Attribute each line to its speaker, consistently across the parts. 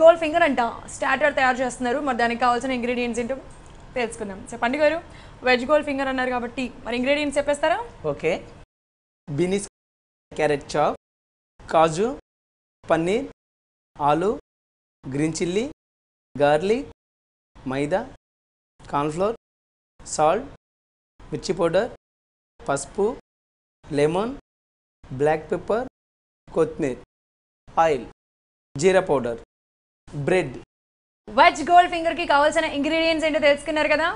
Speaker 1: Gold finger అంట starter తయారు చేస్తున్నారు. మరి దానికి కావాల్సిన ఇంగ్రీడియంట్స్ ఏంటో తెలుసుకుందాం. చెప్పండి గారు, వెజ్ గోల్డ్ ఫింగర్ అన్నారు కాబట్టి మరి ఇంగ్రీడియంట్స్ చెప్పేస్తారా?
Speaker 2: ఓకే, బీనీస్, క్యారెట్ చాప్, కాజు, పన్నీర్, ఆలు, green chilli, garlic, maida, cornflour, salt, మిర్చి పౌడర్, పసుపు, లెమన్, బ్లాక్ పెప్పర్, కొత్తిమీర, ఆయిల్, జీరా పౌడర్, బ్రెడ్.
Speaker 1: వెజ్ గోల్డ్ ఫింగర్కి కావాల్సిన ఇంగ్రీడియంట్స్ ఏంటో తెలుసుకున్నారు కదా.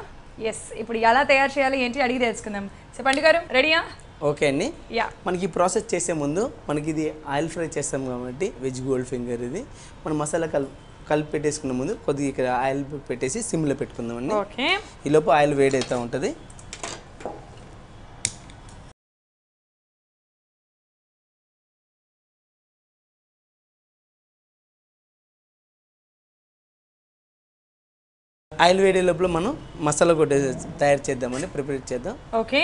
Speaker 1: ఎస్, ఇప్పుడు ఎలా తయారు చేయాలి ఏంటి అడిగి తెలుసుకుందాం. చెప్పండి గారు, రెడీయా?
Speaker 2: ఓకే అండి.
Speaker 1: యా,
Speaker 2: మనకి ఈ ప్రాసెస్ చేసే ముందు మనకి ఇది ఆయిల్ ఫ్రై చేస్తాం కాబట్టి వెజ్ గోల్డ్ ఫింగర్ ఇది మనం మసాలా కలిపి పెట్టేసుకున్న ముందు కొద్దిగా ఇక్కడ ఆయిల్ పెట్టేసి సిమ్లో పెట్టుకుందామండి.
Speaker 1: ఓకే,
Speaker 2: ఈలోపు ఆయిల్ వేడవుతూ ఉంటుంది. ఆయిల్ వేడే లోపల మనం మసాలా కూడా తయారు చేద్దామని ప్రిపేర్ చేద్దాం.
Speaker 1: ఓకే,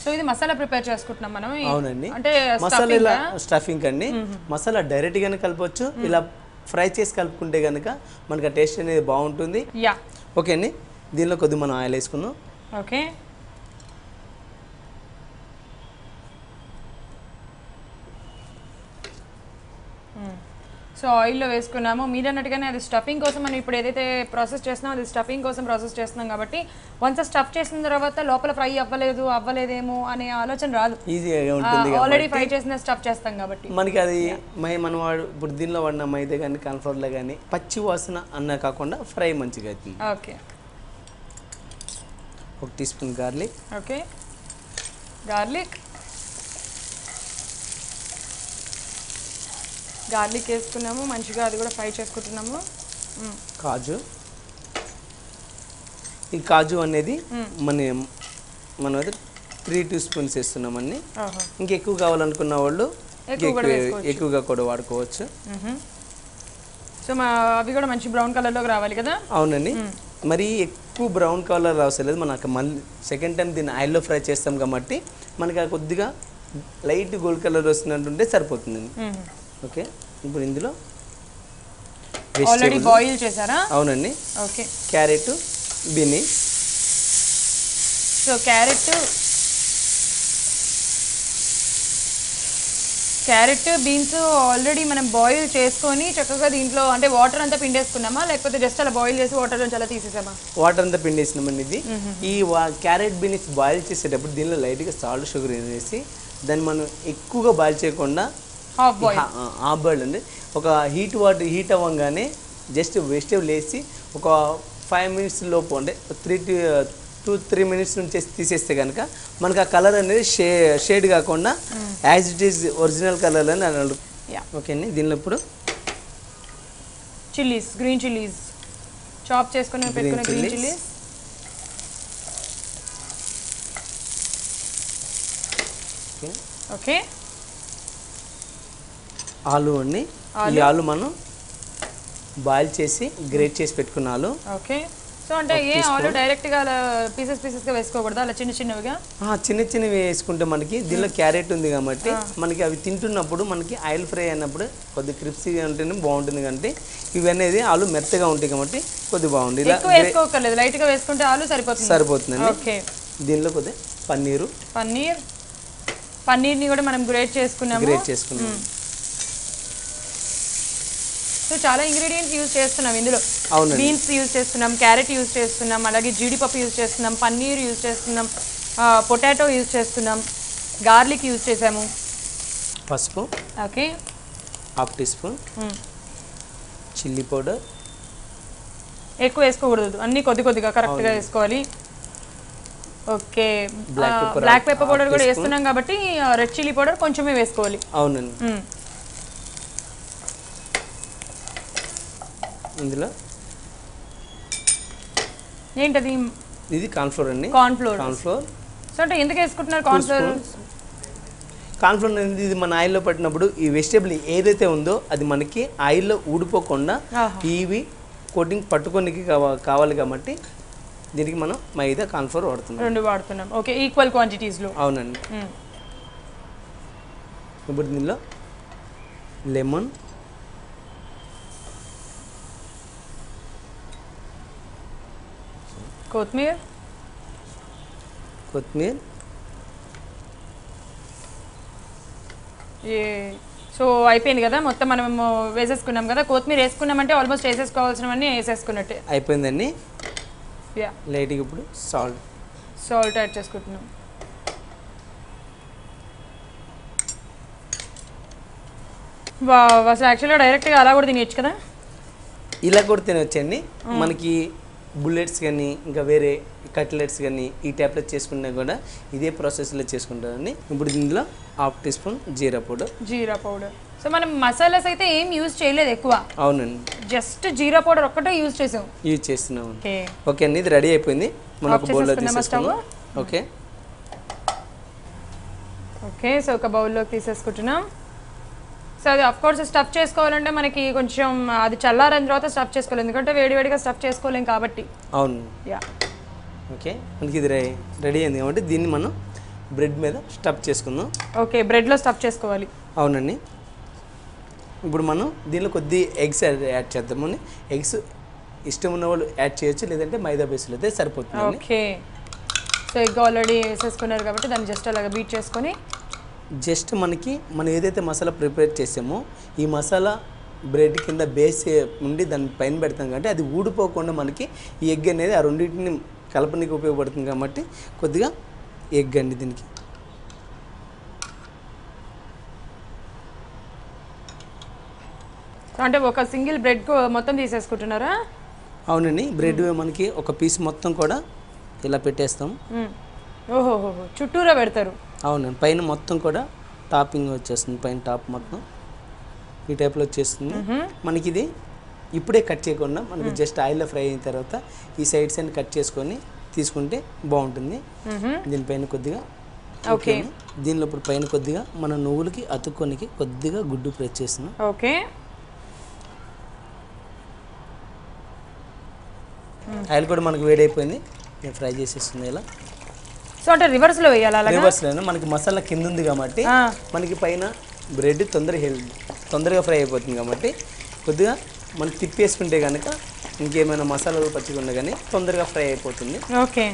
Speaker 1: సో ఇది మసాలా ప్రిపేర్ చేసుకుంటున్నాం మనం.
Speaker 2: అవునండి,
Speaker 1: అంటే
Speaker 2: మసాలా ఇలా స్టఫింగ్ అండి. మసాలా డైరెక్ట్ గానే కలపొచ్చు, ఇలా ఫ్రై చేసి కలుపుకుంటే కనుక మనకి ఆ టేస్ట్ అనేది బాగుంటుంది.
Speaker 1: యా,
Speaker 2: ఓకే అండి. దీనిలో కొద్దిగా మనం ఆయిల్ వేసుకుందాం.
Speaker 1: ఓకే, సో ఆయిల్లో వేసుకున్నాము. మీరు అన్నట్టుగానే అది స్టఫింగ్ కోసం మనం ఇప్పుడు ఏదైతే ప్రాసెస్ చేస్తున్నామో అది స్టఫింగ్ కోసం ప్రాసెస్ చేస్తున్నాం కాబట్టి వన్స్ స్టఫ్ చేసిన తర్వాత లోపల ఫ్రై అవ్వలేదేమో అనే ఆలోచన రాదు.
Speaker 2: ఈజీగా ఉంటుంది,
Speaker 1: ఆల్రెడీ ఫ్రై చేసిన స్టఫ్ చేస్తాం కాబట్టి
Speaker 2: మనకి అది మనం ఇప్పుడు దీనిలో వాడిన మైదా కానీ కార్న్ఫ్లోర్లో కానీ పచ్చి వాసన అన్న కాకుండా ఫ్రై మంచిగా అవుతుంది.
Speaker 1: Okay,
Speaker 2: 1 teaspoon garlic.
Speaker 1: Okay, garlic వేసుకున్నాము, మంచిగా అది కూడా ఫ్రై చేసుకుంటున్నాము.
Speaker 2: కాజు, ఈ కాజు అనేది మనం అయితే 3 టీ స్పూన్స్ వేస్తున్నామండి. ఇంకెక్కువ కావాలనుకున్న వాళ్ళు ఎక్కువగా కూడా వాడుకోవచ్చు.
Speaker 1: సో అవి కూడా మంచి బ్రౌన్ కలర్లోకి రావాలి కదా.
Speaker 2: అవునండి, మరి ఎక్కువ బ్రౌన్ కలర్ అవసరం లేదు. మనకు మళ్ళీ సెకండ్ టైం దీన్ని ఆయిల్లో ఫ్రై చేస్తాం కాబట్టి మనకి కొద్దిగా లైట్ గోల్డ్ కలర్ వస్తున్నట్టుంటే సరిపోతుందండి. ఓకే, ఇప్పుడు ఇందులో
Speaker 1: ఆల్రెడీ బాయిల్ చేశారా?
Speaker 2: అవునండి.
Speaker 1: Okay,
Speaker 2: carrot, beans.
Speaker 1: So carrot, beans already మనం బాయిల్ చేసుకొని చక్కగా దీంట్లో అంటే వాటర్ అంతా పిండేసుకున్నామా లేకపోతే జస్ట్ అలా బాయిల్ చేసి వాటర్ నుంచి అలా తీసేసామా?
Speaker 2: వాటర్ అంతా పిండేసినామండి. ఇది ఈ క్యారెట్ బీన్స్ బాయిల్ చేసేటప్పుడు దీనిలో లైట్గా సాల్ట్, షుగర్ వేసి దాన్ని మనం ఎక్కువగా బాయిల్ చేయకుండా హాఫ్ బాయిల్ అండి. ఒక హీట్ అవ్వగానే జస్ట్ వెజిటేబుల్ వేసి ఒక 5 మినిట్స్ లోపు అంటే 2-3 మినిట్స్ నుంచి తీసేస్తే కనుక మనకు ఆ కలర్ అనేది షేడ్ కాకుండా as it is original colour అని అన్నాడు. ఓకే అండి, దీనిలో ఇప్పుడు
Speaker 1: గ్రీన్ చిల్లీస్ చాప్ చేసుకుని పెట్టుకున్న గ్రీన్ చిల్లీస్. ఓకే,
Speaker 2: ఆలు అండి. ఈ ఆలు మనం బాయిల్ చేసి గ్రేట్ చేసి పెట్టుకున్న ఆలు.
Speaker 1: ఓకే, సో అంటే ఆలు డైరెక్ట్గా అలా పీసెస్గా వేసుకోకూడదా, అలా చిన్నవిగా?
Speaker 2: చిన్నవి వేసుకుంటే మనకి దీనిలో క్యారెట్ ఉంది కాబట్టి మనకి అవి తింటున్నప్పుడు మనకి ఆయిల్ ఫ్రై అయినప్పుడు కొద్దిగా క్రిప్సీగా ఉంటేనే బాగుంటుంది. కాబట్టి ఇవి అనేది ఆలు మెత్తగా ఉంటాయి కాబట్టి కొద్దిగా బాగుంది. ఇలా
Speaker 1: వేసుకోకర్లేదు, లైట్గా వేసుకుంటే ఆలు సరిపోతుందండి. ఓకే,
Speaker 2: దీనిలో కొద్దిగా
Speaker 1: పన్నీర్ని కూడా మనం గ్రేట్ చేసుకున్నాము. సో చాలా ఇంగ్రీడియంట్స్ యూజ్ చేస్తున్నాం ఇందులో. బీన్స్ యూజ్ చేస్తున్నాం, క్యారెట్ యూజ్ చేస్తున్నాం, అలాగే జీడిపప్పు యూజ్ చేస్తున్నాం, పన్నీర్ యూజ్ చేస్తున్నాం, పొటాటో యూజ్ చేస్తున్నాం, గార్లిక్ యూజ్ చేసాము,
Speaker 2: పసుపు,
Speaker 1: okay,
Speaker 2: 1/2 teaspoon, chilli powder.
Speaker 1: ఎక్కువ వేసుకోకూడదు, అన్నీ కొద్దిగా కరెక్ట్గా వేసుకోవాలి. ఓకే, బ్లాక్ పెప్పర్ పౌడర్ కూడా వేస్తున్నాం కాబట్టి రెడ్ చిల్లీ పౌడర్ కొంచెమే వేసుకోవాలి.
Speaker 2: అవునండి, ఇందులో
Speaker 1: ఏంటది?
Speaker 2: ఇది కార్న్ఫ్లోర్ అండి.
Speaker 1: కార్న్ఫ్లోర్. సో అంటే ఎందుకు వేసుకుంటున్నారు కార్న్ఫ్లోర్?
Speaker 2: కార్న్ఫ్లోర్ అనేది ఇది మన ఆయిల్లో పట్టినప్పుడు ఈ వెజిటేబుల్ ఏదైతే ఉందో అది మనకి ఆయిల్లో ఊడిపోకుండా ఇవి కోటింగ్ పట్టుకోనికి కావాలి కాబట్టి దీనికి మనం మైదా, కార్న్ఫ్లోర్
Speaker 1: వాడుతున్నాం. ఓకే, ఈక్వల్ క్వాంటిటీస్లో.
Speaker 2: అవునండి. ఇప్పుడు దీనిలో లెమన్,
Speaker 1: కొత్తిమీర, సో అయిపోయింది కదా మొత్తం మనం వేసేసుకున్నాం కదా. కొత్తిమీర వేసుకున్నామంటే ఆల్మోస్ట్ వేసేసుకోవాల్సినవన్నీ వేసేసుకున్నట్టే
Speaker 2: అయిపోయిందండి.
Speaker 1: యా
Speaker 2: లైట్గా ఇప్పుడు
Speaker 1: సాల్ట్ యాడ్ చేసుకుంటున్నాం. అసలు యాక్చువల్గా డైరెక్ట్గా అలా కూడా తినేయచ్చు కదా.
Speaker 2: ఇలా కూడా తినవచ్చండి. మనకి బుల్లెట్స్ కానీ ఇంకా వేరే కట్లెట్స్ కానీ ఈ టైప్లో చేసుకున్నా కూడా ఇదే ప్రాసెస్లో చేసుకుంటారండి. ఇప్పుడు దీనిలో 1/2 టీ స్పూన్ జీరా పౌడర్. సో మనం మసాలాస్ అయితే ఏం యూజ్ చేయలేదు ఎక్కువ. అవునండి,
Speaker 1: జస్ట్ జీరా పౌడర్ ఒక్కటే యూజ్
Speaker 2: చేస్తున్నాం. ఓకే అండి, ఇది రెడీ అయిపోయింది. మనం ఒక బౌల్లో తీసేసుకుందాం.
Speaker 1: ఓకే సో ఒక బౌల్లోకి తీసేసుకుంటున్నాం. సో అది అఫ్కోర్స్ స్టఫ్ చేసుకోవాలంటే మనకి కొంచెం అది చల్లారిన తర్వాత స్టఫ్ చేసుకోవాలి, ఎందుకంటే వేడివేడిగా స్టఫ్ చేసుకోలేం కాబట్టి.
Speaker 2: అవును, యా. ఓకే, మనకి ఇది రెడీ అయింది కాబట్టి దీన్ని మనం బ్రెడ్ మీద స్టఫ్ చేసుకుందాం.
Speaker 1: ఓకే, బ్రెడ్లో స్టఫ్ చేసుకోవాలి.
Speaker 2: అవునండి. ఇప్పుడు మనం దీనిలో కొద్ది ఎగ్స్ యాడ్ చేద్దామని. ఎగ్స్ ఇష్టం ఉన్న వాళ్ళు యాడ్ చేయొచ్చు, లేదంటే మైదా బేస్లో అయితే సరిపోతుంది.
Speaker 1: ఓకే, సో ఎగ్ ఆల్రెడీ వేసేసుకున్నారు కాబట్టి దాన్ని జస్ట్ అలాగా బీట్ చేసుకొని
Speaker 2: మనం ఏదైతే మసాలా ప్రిపేర్ చేసామో ఈ మసాలా బ్రెడ్ కింద బేస్ ఉండి దాన్ని పైన పెడతాం కాబట్టి అది ఊడిపోకుండా మనకి ఈ ఎగ్ అనేది ఆ రెండింటిని కలపడానికి ఉపయోగపడుతుంది కాబట్టి కొద్దిగా ఎగ్ అండి దీనికి.
Speaker 1: అంటే ఒక సింగిల్ బ్రెడ్ మొత్తం తీసేసుకుంటున్నారా?
Speaker 2: అవునండి, బ్రెడ్ మనకి ఒక పీస్ మొత్తం కూడా ఇలా పెట్టేస్తాం.
Speaker 1: ఓహోహో, చుట్టూరా పెడతారు.
Speaker 2: అవునండి, పైన మొత్తం కూడా టాపింగ్ వచ్చేస్తుంది. పైన టాప్ మొత్తం ఈ టైప్లో వచ్చేస్తుంది. మనకి ఇది ఇప్పుడే కట్ చేయకుండా మనకి జస్ట్ ఆయిల్లో ఫ్రై అయిన తర్వాత ఈ సైడ్స్ అన్ని కట్ చేసుకొని తీసుకుంటే బాగుంటుంది. దీనిపైన కొద్దిగా
Speaker 1: ఓకే,
Speaker 2: దీనిలో ఇప్పుడు పైన కొద్దిగా మన నువ్వులకి అతుక్కొనికి కొద్దిగా గుడ్డు ప్రెస్ చేస్తున్నాం.
Speaker 1: ఓకే,
Speaker 2: ఆయిల్ కూడా మనకు వేడైపోయింది, నేను ఫ్రై చేసేస్తుంది ఇలా.
Speaker 1: సో అంటే రివర్స్లో వేయాలి.
Speaker 2: రివర్స్లో మనకి మసాలా కింద ఉంది కాబట్టి మనకి పైన బ్రెడ్ తొందరగా ఫ్రై అయిపోతుంది కాబట్టి కొద్దిగా మనం తిప్పేసుకుంటే కనుక ఇంకేమైనా మసాలాలు పచ్చిగా కానీ తొందరగా ఫ్రై అయిపోతుంది.
Speaker 1: ఓకే,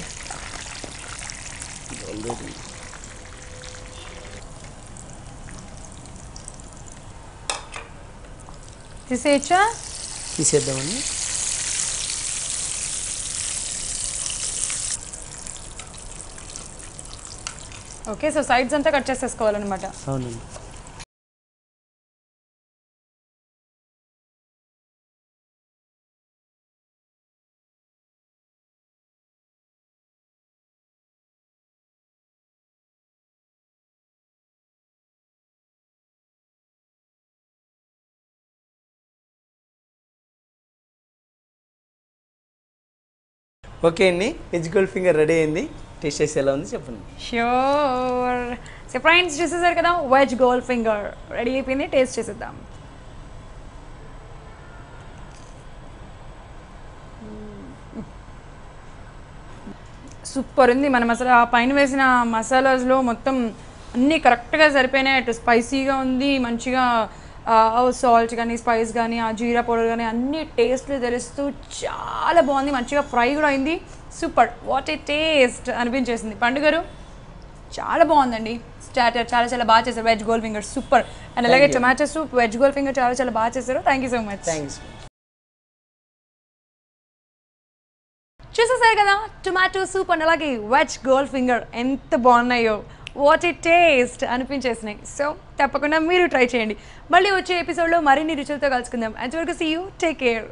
Speaker 2: తీసేద్దామండి.
Speaker 1: ఓకే, సో సైడ్స్ అంతా కట్ చేసేసుకోవాలన్నమాట.
Speaker 2: అవునండి. ఓకే అండి, వెజ్ గోల్డ్ ఫింగర్ రెడీ అయింది. టేస్ట్ చేసి ఎలా ఉంది చెప్పండి.
Speaker 1: ష్యూర్. సో ఫ్రెండ్స్ చూసేసారు కదా, వెజ్ గోల్డ్ ఫింగర్ రెడీ అయిపోయింది. టేస్ట్ చేసేద్దాం. సూపర్ ఉంది. మనం అసలు ఆ పైన వేసిన మసాలాస్లో మొత్తం అన్నీ కరెక్ట్గా సరిపోయినాయి. అటు స్పైసీగా ఉంది, మంచిగా సాల్ట్ కానీ స్పైస్ కానీ ఆ జీరా పౌడర్ కానీ అన్ని టేస్ట్లు తెలుస్తూ చాలా బాగుంది. మంచిగా ఫ్రై కూడా అయింది. సూపర్, వాట్ ఏ టేస్ట్ అనిపించేసింది. పండుగారు చాలా బాగుందండి. స్టార్టర్ చాలా చాలా బాగా చేశారు. Veg gold finger super. And అలాగే tomato soup, veg gold finger చాలా చాలా బాగా చేశారు. Thank you so much. చూసేసారు కదా టొమాటో సూప్ అండ్ అలాగే వెజ్ గోల్డ్ ఫింగర్ ఎంత బాగున్నాయో, వాట్ ఏ టేస్ట్ అనిపించేసినాయి. సో తప్పకుండా మీరు ట్రై చేయండి. మళ్ళీ వచ్చే ఎపిసోడ్లో మరిన్ని రుచులతో కలుసుకుందాం. అంతవరకు సీ యూ, టేక్ కేర్.